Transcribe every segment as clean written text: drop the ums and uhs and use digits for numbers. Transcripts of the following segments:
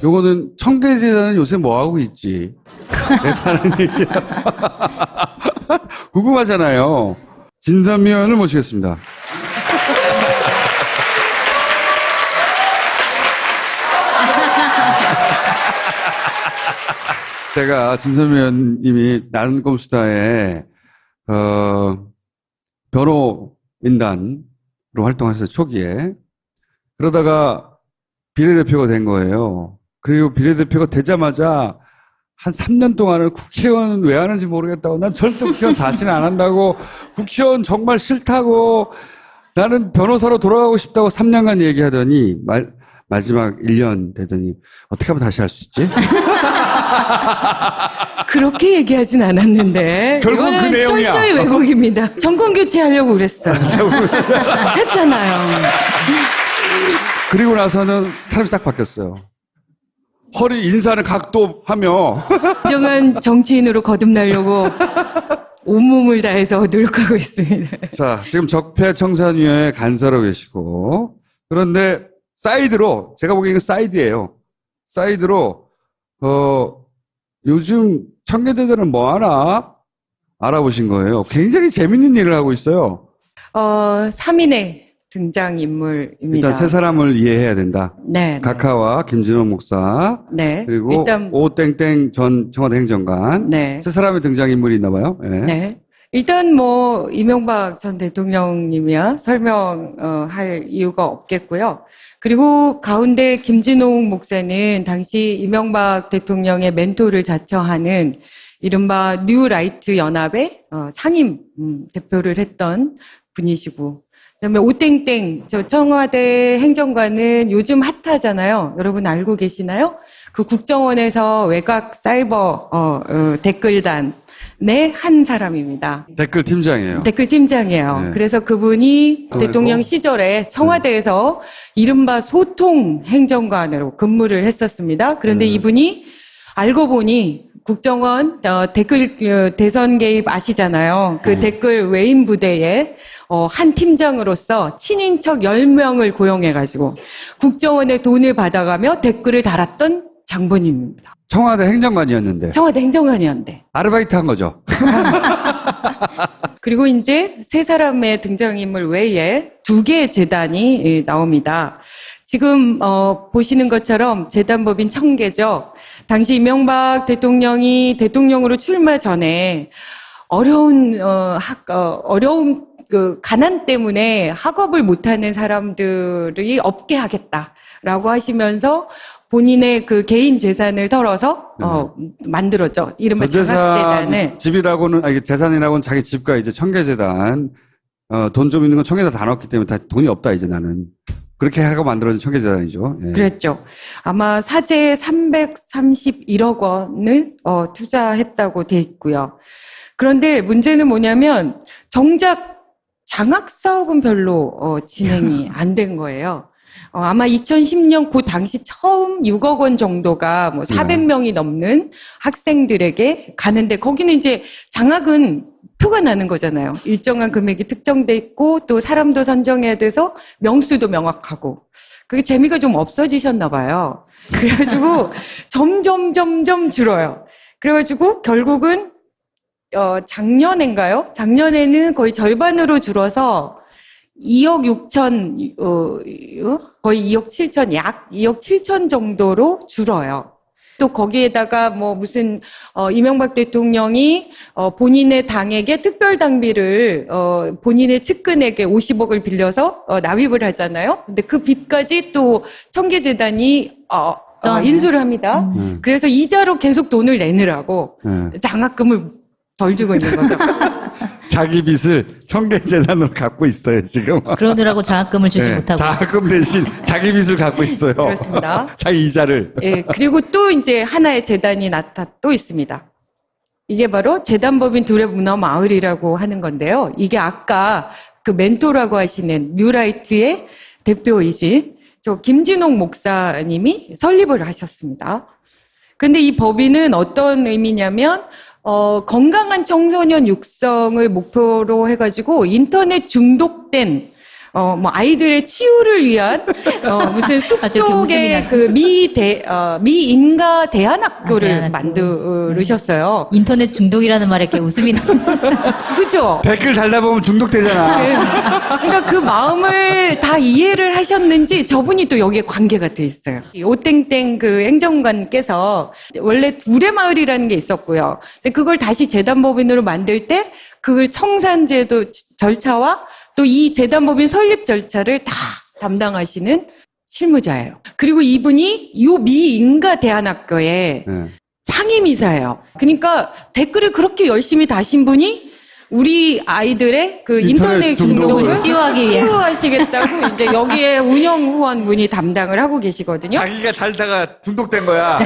요거는 청계재단은 요새 뭐 하고 있지? 하는 얘기야. 궁금하잖아요. 진선미 의원을 모시겠습니다. 제가 진선미 의원님이 나는 꼼수다에 변호인단으로 활동하셨어요, 초기에. 그러다가 비례대표가 된 거예요. 그리고 비례대표가 되자마자 한 3년 동안은 국회의원 왜 하는지 모르겠다고, 난 절대 국회의원 다시는 안 한다고, 국회의원 정말 싫다고, 나는 변호사로 돌아가고 싶다고 3년간 얘기하더니 마지막 1년 되더니 어떻게 하면 다시 할 수 있지? 그렇게 얘기하진 않았는데 결국 그 이거는 내용이야. 철저히 왜곡입니다. 정권 교체하려고 그랬어요. 했잖아요. 그리고 나서는 사람이 싹 바뀌었어요. 허리 인사는 각도하며 정한 정치인으로 거듭나려고 온몸을 다해서 노력하고 있습니다. 자, 지금 적폐청산위원회 간사로 계시고, 그런데 사이드로, 제가 보기엔 이거 사이드예요. 사이드로 요즘 청계대들은 뭐 하나 알아보신 거예요. 굉장히 재밌는 일을 하고 있어요. 3인의 등장인물입니다. 일단 세 사람을 이해해야 된다. 네. 각하와 김진원 목사, 네. 그리고 일단 오땡땡 전 청와대 행정관. 네. 세 사람의 등장인물이 있나 봐요. 네. 네. 일단 뭐 이명박 전 대통령님이야 설명할 이유가 없겠고요. 그리고 가운데 김진홍 목사는 당시 이명박 대통령의 멘토를 자처하는 이른바 뉴라이트 연합의 상임 대표를 했던 분이시고, 그다음에 오땡땡 저 청와대 행정관은 요즘 핫하잖아요. 여러분 알고 계시나요? 그 국정원에서 외곽 사이버 댓글단 네, 한 사람입니다. 댓글 팀장이에요. 댓글 팀장이에요. 네. 그래서 그분이 대통령 시절에 청와대에서 이른바 소통 행정관으로 근무를 했었습니다. 그런데 이분이 알고 보니 국정원 댓글 대선 개입 아시잖아요. 그 댓글 외인 부대에 한 팀장으로서 친인척 10명을 고용해가지고 국정원에 돈을 받아가며 댓글을 달았던 장본인입니다. 청와대 행정관이었는데. 청와대 행정관이었는데. 아르바이트 한 거죠. 그리고 이제 세 사람의 등장인물 외에 2개의 재단이 나옵니다. 지금 보시는 것처럼 재단법인 청계죠. 당시 이명박 대통령이 대통령으로 출마 전에 어려운 그 가난 때문에 학업을 못하는 사람들이 없게 하겠다라고 하시면서 본인의 그 개인 재산을 털어서 만들었죠. 이른바 장학재단을. 집이라고는 재산이라고는 자기 집과 이제 청계재단 돈 좀 있는 건 청계에다 다 넣었기 때문에 다 돈이 없다 이제 나는. 그렇게 하고 만들어진 청계재단이죠. 예. 그랬죠. 아마 사재에 331억 원을 투자했다고 돼 있고요. 그런데 문제는 뭐냐면 정작 장학 사업은 별로 진행이 안 된 거예요. 아마 2010년 그 당시 처음 6억 원 정도가 뭐 400명이 넘는 학생들에게 가는데, 거기는 이제 장학은 표가 나는 거잖아요. 일정한 금액이 특정돼 있고 또 사람도 선정해야 돼서 명수도 명확하고, 그게 재미가 좀 없어지셨나 봐요. 그래가지고 점점 줄어요. 그래가지고 결국은 작년인가요? 작년에는 거의 절반으로 줄어서 2억 6천, 거의 2억 7천, 약 2억 7천 정도로 줄어요. 또 거기에다가 뭐 무슨, 이명박 대통령이, 본인의 당에게 특별당비를, 본인의 측근에게 50억을 빌려서, 납입을 하잖아요. 근데 그 빚까지 또 청계재단이, 인수를 합니다. 그래서 이자로 계속 돈을 내느라고 장학금을 덜 주고 있는 거죠. 자기 빚을 청계재단으로 갖고 있어요, 지금. 그러느라고 장학금을 주지 못하고. 장학금 대신 자기 빚을 갖고 있어요. 그렇습니다. 자기 이자를. 예, 그리고 또 이제 하나의 재단이 또 있습니다. 이게 바로 재단법인 둘의 문화 마을이라고 하는 건데요. 이게 아까 그 멘토라고 하시는 뉴라이트의 대표이신 저 김진홍 목사님이 설립을 하셨습니다. 근데 이 법인은 어떤 의미냐면 건강한 청소년 육성을 목표로 해가지고 인터넷 중독된 뭐 아이들의 치유를 위한 무슨 숲속의 그 미인가 대안학교를 대안학교. 만드셨어요. 인터넷 중독이라는 말에 이렇게 웃음이 나죠. 그죠? 댓글 달다 보면 중독되잖아. 네. 그러니까 그 마음을 다 이해를 하셨는지 저분이 또 여기에 관계가 돼 있어요. 이 오땡땡 그 행정관께서 원래 두레마을이라는 게 있었고요. 근데 그걸 다시 재단법인으로 만들 때 그걸 청산제도 절차와 또 이 재단법인 설립 절차를 다 담당하시는 실무자예요. 그리고 이분이 요 미인가 대안학교의 네. 상임이사예요. 그러니까 댓글을 그렇게 열심히 다신 분이 우리 아이들의 그 인터넷 중독을 치유하기 위해. 치유하시겠다고 이제 여기에 운영 후원분이 담당을 하고 계시거든요. 자기가 달다가 중독된 거야.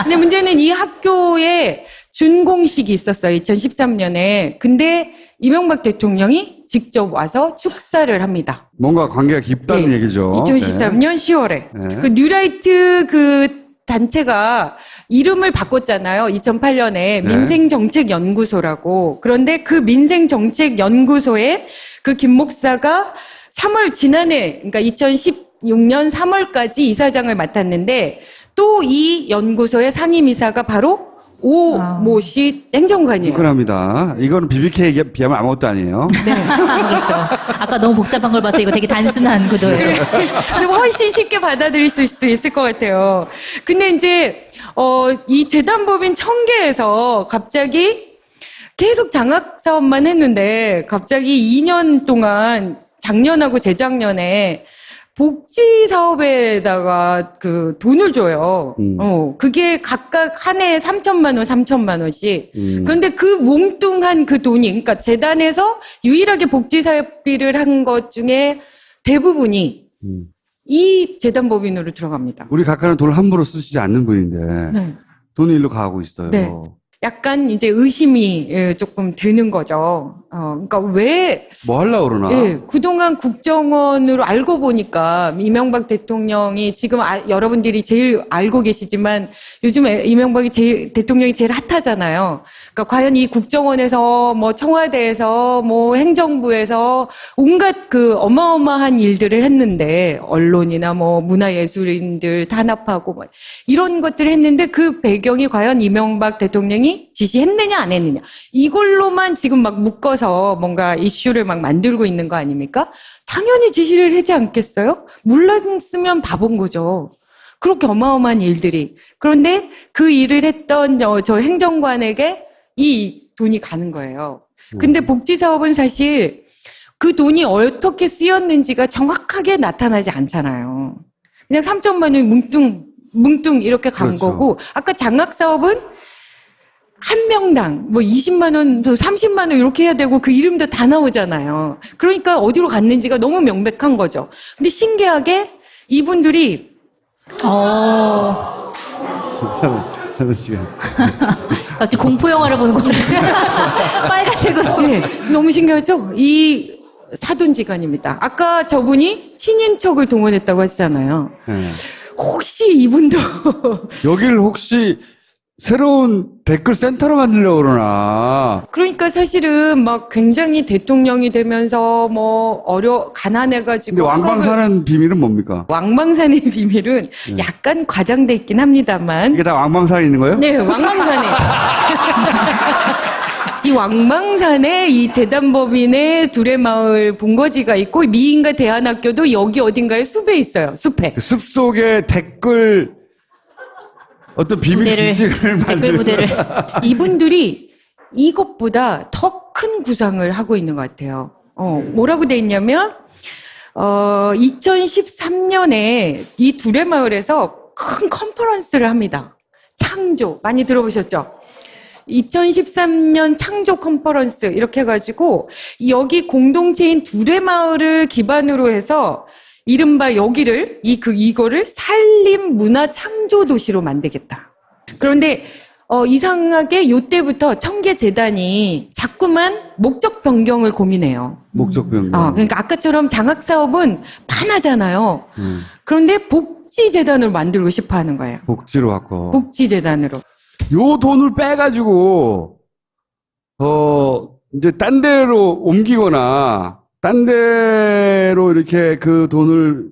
근데 문제는 이 학교에 준공식이 있었어요. 2013년에. 근데 이명박 대통령이 직접 와서 축사를 합니다. 뭔가 관계가 깊다는 네. 얘기죠. 2013년 10월에. 네. 그 뉴라이트 그 단체가 이름을 바꿨잖아요. 2008년에 네. 민생정책연구소라고. 그런데 그 민생정책연구소에 그 김 목사가 3월 지난해, 그러니까 2016년 3월까지 이사장을 맡았는데 또 이 연구소의 상임이사가 바로 오모 씨 행정관이에요. 그럽니다. 이거는 BBK에 비하면 아무것도 아니에요. 네. 그렇죠. 아까 너무 복잡한 걸 봐서 이거 되게 단순한 구도예요. 근데 훨씬 쉽게 받아들일 수 있을 것 같아요. 근데 이제, 이 재단법인 청계에서 갑자기 계속 장학 사업만 했는데 갑자기 2년 동안 작년하고 재작년에 복지 사업에다가 그 돈을 줘요. 그게 각각 한 해에 3천만 원, 3천만 원씩. 그런데 그 몽뚱한 그 돈이, 그러니까 재단에서 유일하게 복지 사업비를 한 것 중에 대부분이 이 재단법인으로 들어갑니다. 우리 각하는 돈을 함부로 쓰시지 않는 분인데 네. 돈이 일로 가고 있어요. 네. 약간 이제 의심이 조금 드는 거죠. 그러니까 왜 뭐 하려고 그러나? 예, 그동안 국정원으로 알고 보니까 이명박 대통령이 지금 여러분들이 제일 알고 계시지만 요즘 이명박이 대통령이 제일 핫하잖아요. 그러니까 과연 이 국정원에서 뭐 청와대에서 뭐 행정부에서 온갖 그 어마어마한 일들을 했는데 언론이나 뭐 문화예술인들 탄압하고 뭐 이런 것들을 했는데 그 배경이 과연 이명박 대통령이 지시했느냐 안 했느냐 이걸로만 지금 막 묶어서 뭔가 이슈를 막 만들고 있는 거 아닙니까? 당연히 지시를 하지 않겠어요? 몰랐으면 바본 거죠. 그렇게 어마어마한 일들이. 그런데 그 일을 했던 저 행정관에게 이 돈이 가는 거예요. 근데 복지사업은 사실 그 돈이 어떻게 쓰였는지가 정확하게 나타나지 않잖아요. 그냥 3천만 원이 뭉뚱 이렇게 간 그렇죠. 거고 아까 장학사업은 한 명당 뭐 20만 원, 30만 원 이렇게 해야 되고 그 이름도 다 나오잖아요. 그러니까 어디로 갔는지가 너무 명백한 거죠. 근데 신기하게 이분들이 사는 시간. 같이 공포 영화를 보는 것 같아요. 빨간색으로. 네, 너무 신기하죠? 이 사돈지간입니다. 아까 저분이 친인척을 동원했다고 하시잖아요. 네. 혹시 이분도 여기를 혹시 새로운 댓글 센터로 만들려고 그러나? 그러니까 사실은 막 굉장히 대통령이 되면서 뭐 가난해가지고 근데 왕방 사는 비밀은 뭡니까? 왕방산의 비밀은 약간 과장돼 있긴 합니다만 이게 다 왕방산에 있는 거예요? 네, 왕방산에 이 왕방산에 이 재단법인의 두레마을 본거지가 있고 미인가 대안학교도 여기 어딘가에 숲에 있어요. 숲에. 그 숲속에 댓글 어떤 비밀 부대를, 기지를 댓글 부대를. 이분들이 이것보다 더 큰 구상을 하고 있는 것 같아요. 뭐라고 돼 있냐면 2013년에 이 두레마을에서 큰 컨퍼런스를 합니다. 창조 많이 들어보셨죠? 2013년 창조 컨퍼런스 이렇게 해가지고 여기 공동체인 두레마을을 기반으로 해서 이른바 여기를 이거를 산림 문화 창조 도시로 만들겠다. 그런데 이상하게 요때부터 청계재단이 자꾸만 목적 변경을 고민해요. 목적 변경. 그러니까 아까처럼 장학 사업은 많아잖아요. 그런데 복지재단으로 만들고 싶어 하는 거예요. 복지로 갖고. 복지재단으로. 요 돈을 빼가지고 이제 딴 데로 옮기거나 딴 데 의회로 이렇게 그 돈을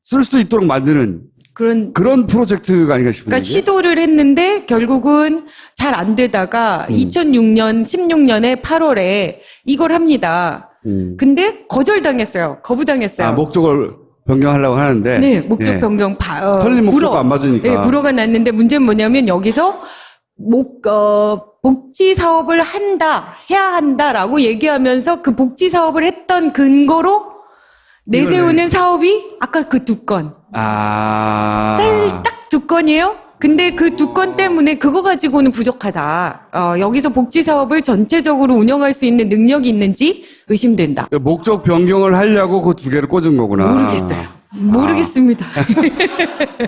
쓸 수 있도록 만드는 그런 프로젝트가 아닌가 싶은데. 그러니까 시도를 했는데 결국은 잘 안 되다가 2006년, 16년에 8월에 이걸 합니다. 근데 거절당했어요. 거부당했어요. 아, 목적을 변경하려고 하는데. 네, 목적 예. 변경 설립 목적과 안 맞으니까. 네, 불허가 났는데 문제는 뭐냐면 여기서 복지 사업을 해야 한다라고 얘기하면서 그 복지 사업을 했던 근거로 내세우는 사업이 아까 그 두 건. 아. 딱 두 건이에요? 근데 그 두 건 때문에 그거 가지고는 부족하다. 여기서 복지 사업을 전체적으로 운영할 수 있는 능력이 있는지 의심된다. 목적 변경을 하려고 그 두 개를 꽂은 거구나. 모르겠어요. 모르겠습니다.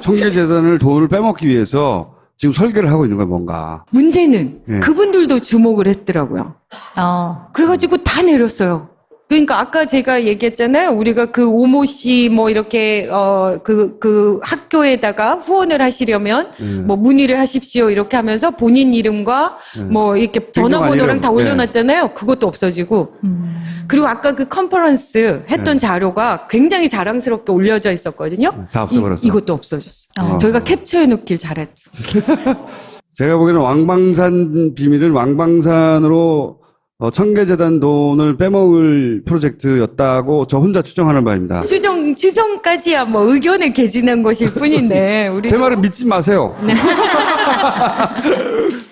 청계재단을 돈을 빼먹기 위해서 지금 설계를 하고 있는 거야, 뭔가. 문제는 예. 그분들도 주목을 했더라고요. 그래가지고 다 내렸어요. 그러니까 아까 제가 얘기했잖아요. 우리가 그 오모 씨 뭐 이렇게 그 학교에다가 후원을 하시려면 뭐 문의를 하십시오 이렇게 하면서 본인 이름과 뭐 이렇게 전화번호랑 이름. 다 올려놨잖아요. 그것도 없어지고. 그리고 아까 그 컨퍼런스 했던 자료가 굉장히 자랑스럽게 올려져 있었거든요. 다 없어버렸어. 이것도 없어졌어요. 저희가 캡처해 놓길 잘했죠. 제가 보기에는 왕방산 비밀은 왕방산으로 청계재단 돈을 빼먹을 프로젝트였다고 저 혼자 추정하는 바입니다. 추정까지야 뭐 의견을 개진한 것일 뿐인데 우리 제 말은 믿지 마세요. 네.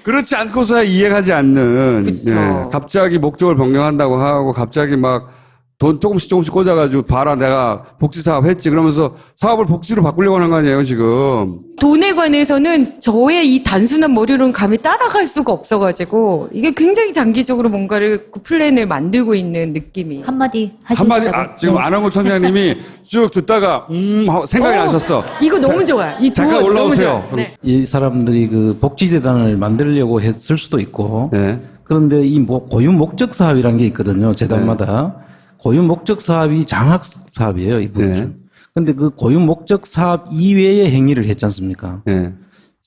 그렇지 않고서야 이해가지 않는. 그쵸. 갑자기 목적을 변경한다고 하고 갑자기 막 돈 조금씩 꽂아가지고 봐라 내가 복지 사업 했지 그러면서 사업을 복지로 바꾸려고 하는 거 아니에요 지금. 돈에 관해서는 저의 이 단순한 머리로는 감히 따라갈 수가 없어가지고 이게 굉장히 장기적으로 뭔가를 그 플랜을 만들고 있는 느낌이. 한마디 하시겠다고. 지금 네. 안홍구 천장님이 쭉 듣다가 하고 생각이 나셨어. 이거 너무 좋아요. 이 잠깐 조언 너무 올라오세요. 좋아요. 네. 이 사람들이 그 복지재단을 만들려고 했을 수도 있고, 네. 그런데 이 고유 목적 사업이라는 게 있거든요. 재단마다. 고유 목적 사업이 장학 사업이에요, 이 부분은. 네. 근데 그 고유 목적 사업 이외의 행위를 했지 않습니까? 네.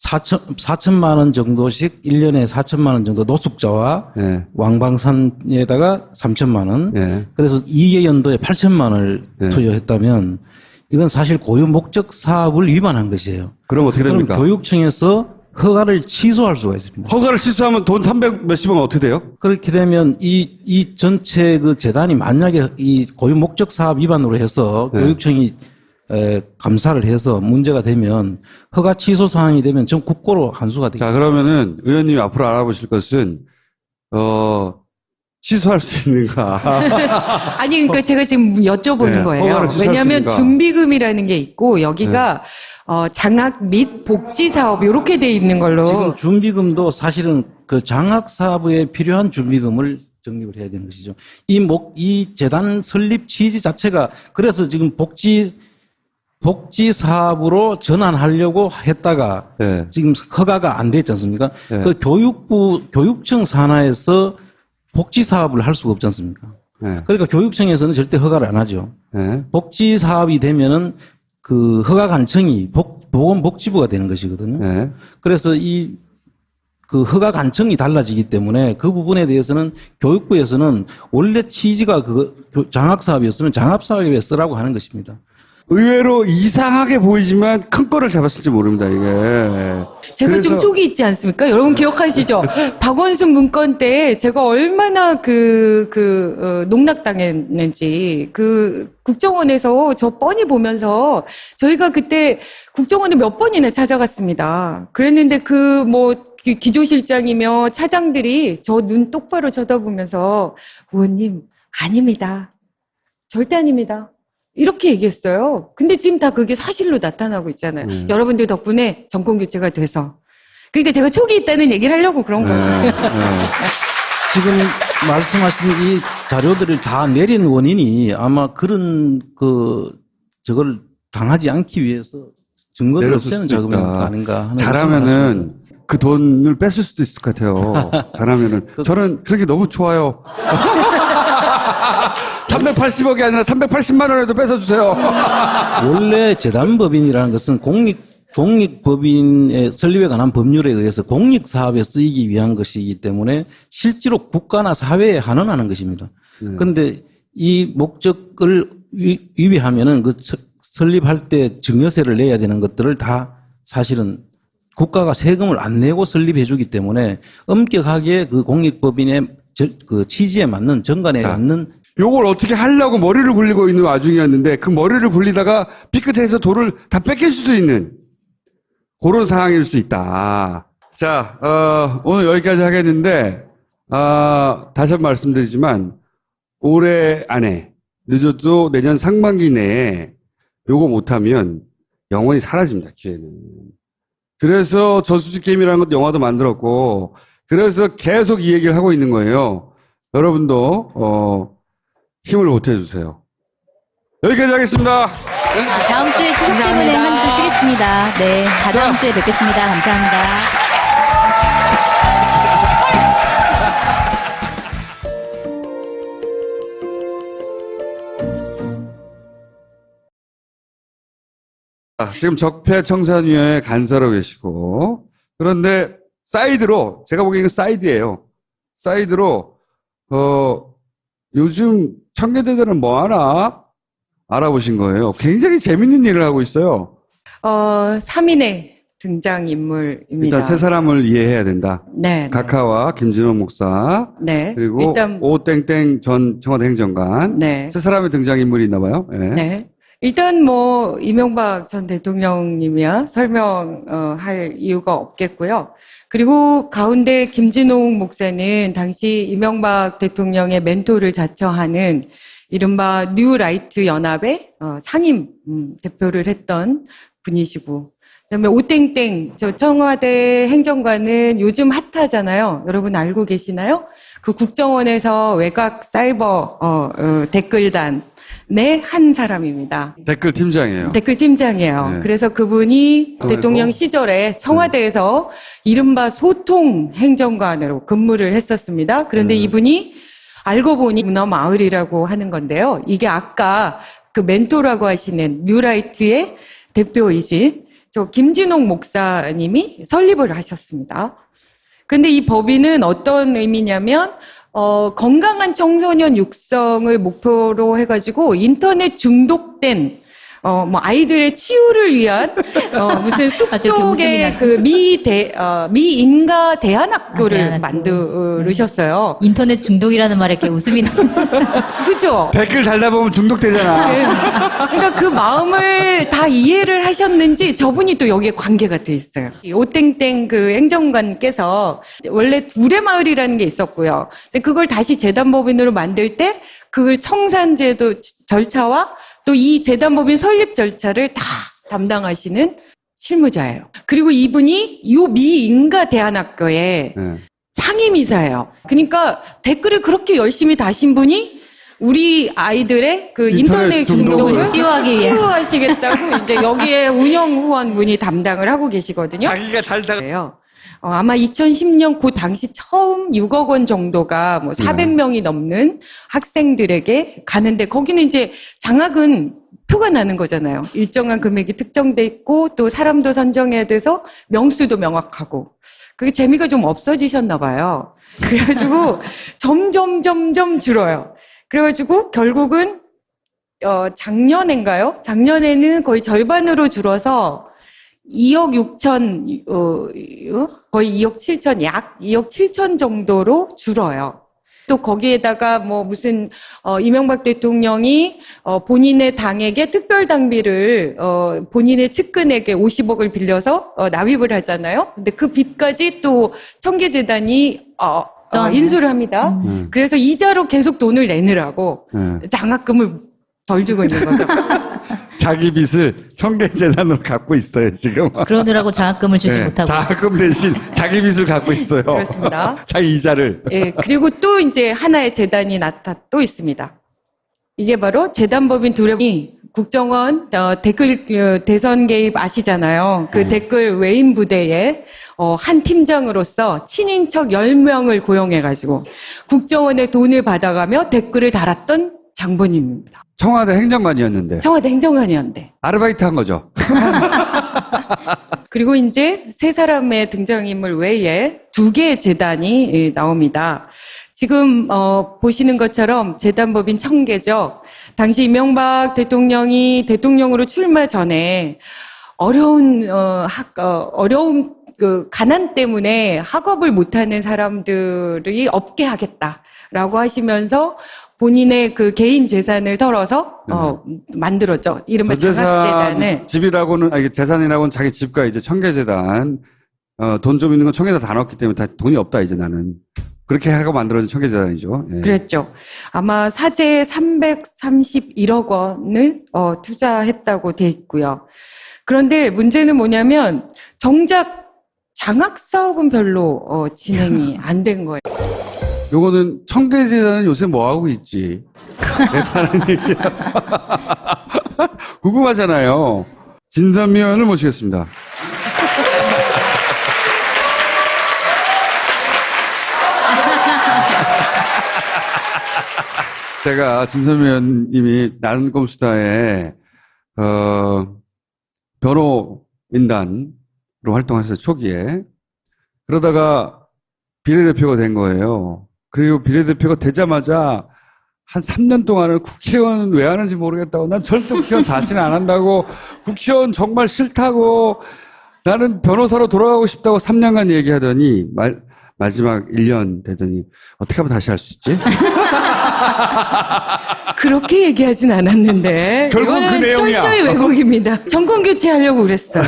4천만 원 정도씩 1년에 4천만 원 정도 노숙자와 네. 왕방산에다가 3천만 원. 네. 그래서 2개 연도에 8천만 원을 네. 투여했다면 이건 사실 고유 목적 사업을 위반한 것이에요. 그럼 어떻게 그럼 됩니까? 교육청에서 허가를 취소할 수가 있습니다. 허가를 취소하면 돈 300 몇십억 어떻게 돼요? 그렇게 되면 이 전체 그 재단이 만약에 이 고유 목적 사업 위반으로 해서 네. 교육청이 감사를 해서 문제가 되면 허가 취소 사항이 되면 전 국고로 환수가 되죠. 자, 그러면은 의원님이 앞으로 알아보실 것은 취소할 수 있는가? 아니 그러니까 제가 지금 여쭤보는 네, 거예요. 허가를 취소할 왜냐하면 수 있는가? 준비금이라는 게 있고 여기가 장학 및 복지 사업 이렇게 돼 있는 걸로. 지금 준비금도 사실은 그 장학 사업에 필요한 준비금을 적립을 해야 되는 것이죠. 이 재단 설립 취지 자체가 그래서 지금 복지 사업으로 전환하려고 했다가 네. 지금 허가가 안 됐지 않습니까? 네. 그 교육청 산하에서 복지 사업을 할 수가 없지 않습니까? 네. 그러니까 교육청에서는 절대 허가를 안 하죠. 네. 복지 사업이 되면은 그 허가 관청이 보건복지부가 되는 것이거든요. 네. 그래서 그 허가 관청이 달라지기 때문에 그 부분에 대해서는 교육부에서는 원래 취지가 장학 사업이었으면 장학 사업에 쓰라고 하는 것입니다. 의외로 이상하게 보이지만 큰 거를 잡았을지 모릅니다, 이게. 제가 좀 쪽이 있지 않습니까? 여러분 기억하시죠? 박원순 문건 때 제가 얼마나 농락당했는지 국정원에서 저 뻔히 보면서 저희가 그때 국정원을 몇 번이나 찾아갔습니다. 그랬는데 기조실장이며 차장들이 저 눈 똑바로 쳐다보면서 의원님 아닙니다. 절대 아닙니다. 이렇게 얘기했어요. 근데 지금 다 그게 사실로 나타나고 있잖아요. 여러분들 덕분에 정권 교체가 돼서. 그러니까 제가 촉이 있다는 얘기를 하려고 그런 거예요. 지금 말씀하신 이 자료들을 다 내린 원인이 아마 그런 저걸 당하지 않기 위해서 증거를 내렸을 없애는 수도 작업이 있다. 아닌가 하는 잘하면은 그 돈을 뺐을 수도 있을 것 같아요. 잘하면은. 저는 그런 게 너무 좋아요. 380억이 아니라 380만 원에도 뺏어주세요. 원래 재단법인이라는 것은 공익법인의 설립에 관한 법률에 의해서 공익사업에 쓰이기 위한 것이기 때문에 실제로 국가나 사회에 환원하는 것입니다. 그런데 이 목적을 위배하면은 그 설립할 때 증여세를 내야 되는 것들을 다 사실은 국가가 세금을 안 내고 설립해 주기 때문에 엄격하게 그 공익법인의 그 취지에 맞는 정관에 맞는 요걸 어떻게 하려고 머리를 굴리고 있는 와중이었는데 그 머리를 굴리다가 삐끗해서 돌을 다 뺏길 수도 있는 그런 상황일 수 있다. 자, 오늘 여기까지 하겠는데, 다시 한번 말씀드리지만, 올해 안에, 늦어도 내년 상반기 내에 요거 못하면 영원히 사라집니다, 기회는. 그래서 저수지 게임이라는 것도 영화도 만들었고, 그래서 계속 이 얘기를 하고 있는 거예요. 여러분도, 힘을 보태주세요. 여기까지 하겠습니다. 다음 주에 추석 질문에 한 주 쉬겠습니다. 네, 다다음 주에 뵙겠습니다. 감사합니다. 지금 적폐청산위원회 간사로 계시고, 그런데 사이드로, 제가 보기에는 사이드예요. 사이드로, 요즘 청계대들은 뭐 하나 알아보신 거예요. 굉장히 재밌는 일을 하고 있어요. 3인의 등장인물입니다. 일단 세 사람을 이해해야 된다. 네. 각하와 김진호 목사, 네. 그리고 일단, 오땡땡 전 청와대 행정관. 네. 세 사람의 등장인물이 있나 봐요. 네. 네. 일단 뭐 이명박 전 대통령님이야 설명할 이유가 없겠고요. 그리고 가운데 김진홍 목사는 당시 이명박 대통령의 멘토를 자처하는 이른바 뉴라이트 연합의 상임 대표를 했던 분이시고, 그다음에 오땡땡 저 청와대 행정관은 요즘 핫하잖아요. 여러분 알고 계시나요? 그 국정원에서 외곽 사이버 댓글단 네, 한 사람입니다. 댓글 팀장이에요. 댓글 팀장이에요. 네. 그래서 그분이 대통령 시절에 청와대에서 이른바 소통 행정관으로 근무를 했었습니다. 그런데 이분이 알고 보니 문어마을이라고 하는 건데요. 이게 아까 그 멘토라고 하시는 뉴라이트의 대표이신 저 김진홍 목사님이 설립을 하셨습니다. 그런데 이 법인은 어떤 의미냐면 건강한 청소년 육성을 목표로 해가지고 인터넷 중독된 뭐 아이들의 치유를 위한 무슨 숲속의 그 미인가 대안학교를 대안학교. 만드셨어요. 인터넷 중독이라는 말에 이렇게 웃음이 나죠. 그죠? 댓글 달다 보면 중독되잖아. 네. 그러니까 그 마음을 다 이해를 하셨는지 저분이 또 여기에 관계가 돼 있어요. 이 오땡땡 그 행정관께서 원래 두레마을이라는 게 있었고요. 근데 그걸 다시 재단법인으로 만들 때 그걸 청산제도 절차와 또 이 재단법인 설립 절차를 다 담당하시는 실무자예요. 그리고 이분이 요 미인가 대안학교의 네. 상임이사예요. 그러니까 댓글을 그렇게 열심히 다신 분이 우리 아이들의 그 인터넷 중독을 치유하기 위해. 치유하시겠다고 이제 여기에 운영 후원분이 담당을 하고 계시거든요. 자기가 달다가 그래요. 아마 2010년 그 당시 처음 6억 원 정도가 뭐 400명이 넘는 학생들에게 가는데 거기는 이제 장학은 표가 나는 거잖아요. 일정한 금액이 특정돼 있고 또 사람도 선정해야 돼서 명수도 명확하고 그게 재미가 좀 없어지셨나 봐요. 그래가지고 점점 줄어요. 그래가지고 결국은 작년인가요? 작년에는 거의 절반으로 줄어서 2억 6천, 거의 2억 7천, 약 2억 7천 정도로 줄어요. 또 거기에다가 뭐 무슨, 이명박 대통령이, 본인의 당에게 특별당비를, 본인의 측근에게 50억을 빌려서, 납입을 하잖아요. 근데 그 빚까지 또 청계재단이, 인수를 합니다. 그래서 이자로 계속 돈을 내느라고 장학금을 덜 주고 있는 거죠. 자기 빚을 청계재단으로 갖고 있어요, 지금. 그러느라고 장학금을 주지 네, 못하고. 장학금 대신 자기 빚을 갖고 있어요. 그렇습니다. 자기 이자를. 예, 그리고 또 이제 하나의 재단이 또 있습니다. 이게 바로 재단법인 두레이 국정원 댓글 대선 개입 아시잖아요. 그 댓글 외인 부대에 한 팀장으로서 친인척 10명을 고용해가지고 국정원에 돈을 받아가며 댓글을 달았던 장본인입니다. 청와대 행정관이었는데. 청와대 행정관이었는데. 아르바이트 한 거죠. 그리고 이제 세 사람의 등장인물 외에 2개의 재단이 나옵니다. 지금 보시는 것처럼 재단법인 청계죠. 당시 이명박 대통령이 대통령으로 출마 전에 어려운 그 가난 때문에 학업을 못하는 사람들이 없게 하겠다라고 하시면서 본인의 그 개인 재산을 털어서 만들었죠. 이른바 장학재단을. 집이라고는 아니 재산이라고는 자기 집과 이제 청계재단 돈 좀 있는 건 청계재단 다 넣었기 때문에 다 돈이 없다 이제 나는 그렇게 하고 만들어진 청계재단이죠. 예. 그랬죠. 아마 사재에 331억 원을 투자했다고 돼 있고요. 그런데 문제는 뭐냐면 정작 장학 사업은 별로 진행이 안 된 거예요. 요거는 청계재단은 요새 뭐 하고 있지? 하는 얘기야. 궁금하잖아요. 진선미 의원을 모시겠습니다. 제가 진선미 의원님이 나는꼼수다에 변호인단으로 활동하셨어요, 초기에. 그러다가 비례대표가 된 거예요. 그리고 비례대표가 되자마자 한 3년 동안을 국회의원 왜 하는지 모르겠다고, 난 절대 국회의원 다시는 안 한다고, 국회의원 정말 싫다고, 나는 변호사로 돌아가고 싶다고 3년간 얘기하더니 마지막 1년 되더니 어떻게 하면 다시 할 수 있지? 그렇게 얘기하진 않았는데 결국 그 이거는 내용이야. 철저히 왜곡입니다. 정권 교체하려고 그랬어요.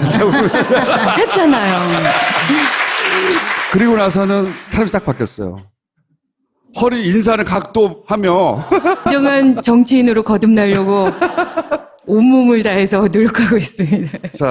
했잖아요. 그리고 나서는 사람이 싹 바뀌었어요. 허리 인사는 각도하며 진정한 정치인으로 거듭나려고 온몸을 다해서 노력하고 있습니다. 자,